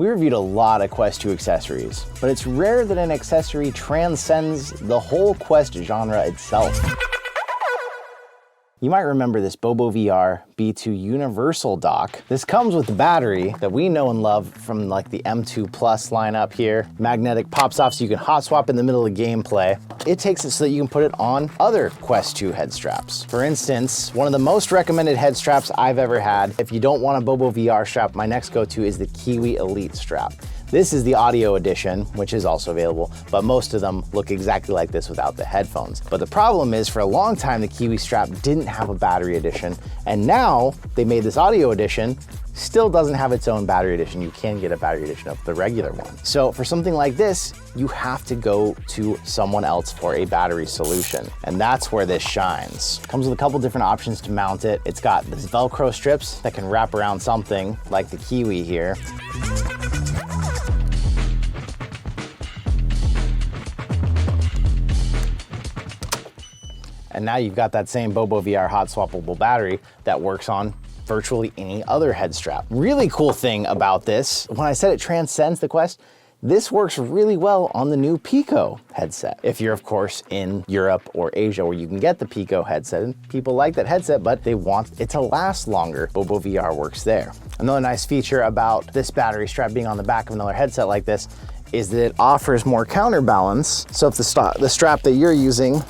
We reviewed a lot of Quest 2 accessories, but it's rare that an accessory transcends the whole Quest genre itself. You might remember this BoboVR B2 Universal dock. This comes with the battery that we know and love from like the M2 Plus lineup here. Magnetic pops off so you can hot swap in the middle of gameplay. It takes it so that you can put it on other Quest 2 head straps. For instance, one of the most recommended head straps I've ever had. If you don't want a BoboVR strap, my next go-to is the Kiwi Elite strap. This is the audio edition, which is also available, but most of them look exactly like this without the headphones. But the problem is, for a long time, the Kiwi strap didn't have a battery edition, and now they made this audio edition, still doesn't have its own battery edition. You can get a battery edition of the regular one. So for something like this, you have to go to someone else for a battery solution, and that's where this shines. Comes with a couple different options to mount it. It's got these Velcro strips that can wrap around something like the Kiwi here. And now you've got that same BoboVR hot swappable battery that works on virtually any other head strap. Really cool thing about this, when I said it transcends the Quest, this works really well on the new Pico headset. If you're, of course, in Europe or Asia where you can get the Pico headset, and people like that headset, but they want it to last longer, BoboVR works there. Another nice feature about this battery strap being on the back of another headset like this is that it offers more counterbalance. So if the strap that you're using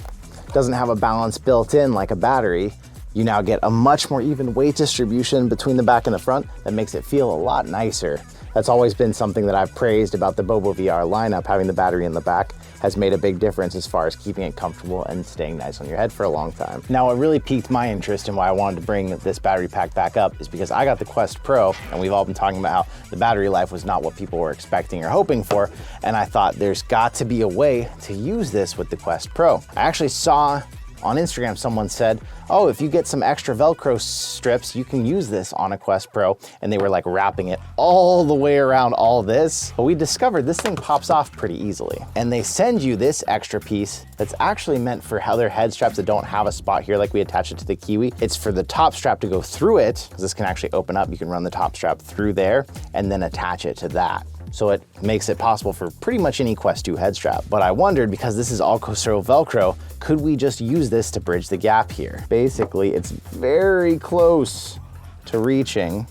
doesn't have a balance built in like a battery, you now get a much more even weight distribution between the back and the front that makes it feel a lot nicer. That's always been something that I've praised about the BoboVR lineup. Having the battery in the back has made a big difference as far as keeping it comfortable and staying nice on your head for a long time. Now, what really piqued my interest and why I wanted to bring this battery pack back up is because I got the Quest Pro, and we've all been talking about how the battery life was not what people were expecting or hoping for, and I thought there's got to be a way to use this with the Quest Pro. I actually saw on Instagram, someone said, oh, if you get some extra Velcro strips, you can use this on a Quest Pro. And they were like wrapping it all the way around all this. But we discovered this thing pops off pretty easily. And they send you this extra piece that's actually meant for other head straps that don't have a spot here like we attach it to the Kiwi. It's for the top strap to go through it, because this can actually open up. You can run the top strap through there and then attach it to that. So it makes it possible for pretty much any Quest 2 head strap. But I wondered, because this is all Velcro, could we just use this to bridge the gap here? Basically, it's very close to reaching.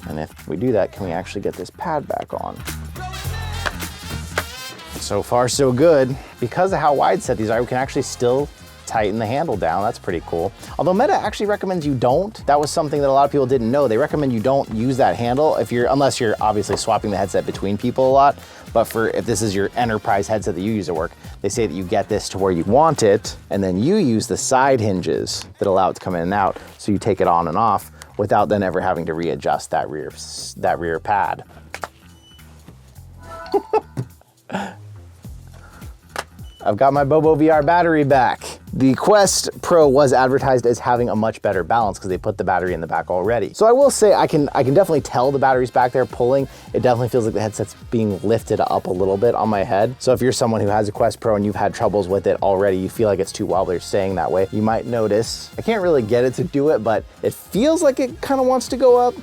And if we do that, can we actually get this pad back on? So far, so good. Because of how wide set these are, we can actually still tighten the handle down. That's pretty cool. Although Meta actually recommends you don't. That was something that a lot of people didn't know. They recommend you don't use that handle unless you're obviously swapping the headset between people a lot. But if this is your enterprise headset that you use at work, they say that you get this to where you want it, and then you use the side hinges that allow it to come in and out, so you take it on and off without then ever having to readjust that rear pad. I've got my BoboVR battery back. The Quest Pro was advertised as having a much better balance because they put the battery in the back already. So I will say I can definitely tell the battery's back there pulling. It definitely feels like the headset's being lifted up a little bit on my head. So if you're someone who has a Quest Pro and you've had troubles with it already, you feel like it's too wobbly or staying that way, you might notice. I can't really get it to do it, but it feels like it kind of wants to go up.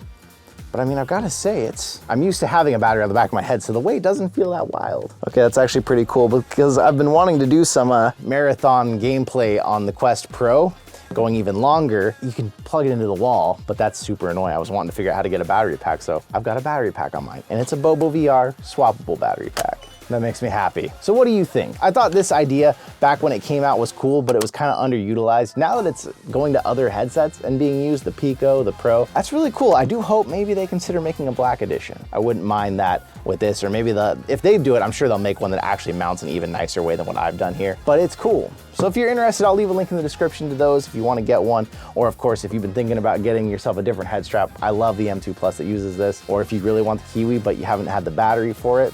But I mean, I've got to say, I'm used to having a battery on the back of my head, so the weight doesn't feel that wild. Okay, that's actually pretty cool, because I've been wanting to do some marathon gameplay on the Quest Pro, going even longer. You can plug it into the wall, but that's super annoying. I was wanting to figure out how to get a battery pack, so I've got a battery pack on mine, and it's a BoboVR swappable battery pack. That makes me happy. So what do you think? I thought this idea back when it came out was cool, but it was kind of underutilized. Now that it's going to other headsets and being used, the Pico, the Pro, that's really cool. I do hope maybe they consider making a black edition. I wouldn't mind that with this, or maybe if they do it, I'm sure they'll make one that actually mounts in an even nicer way than what I've done here, but it's cool. So if you're interested, I'll leave a link in the description to those if you want to get one, or of course, if you've been thinking about getting yourself a different head strap, I love the M2 Plus that uses this, or if you really want the Kiwi, but you haven't had the battery for it,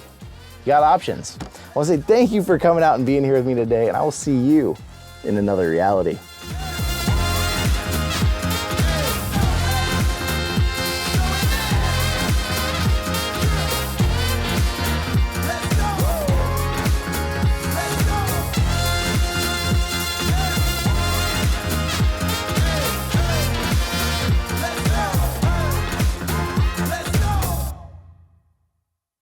you got options. I want to say thank you for coming out and being here with me today, and I will see you in another reality.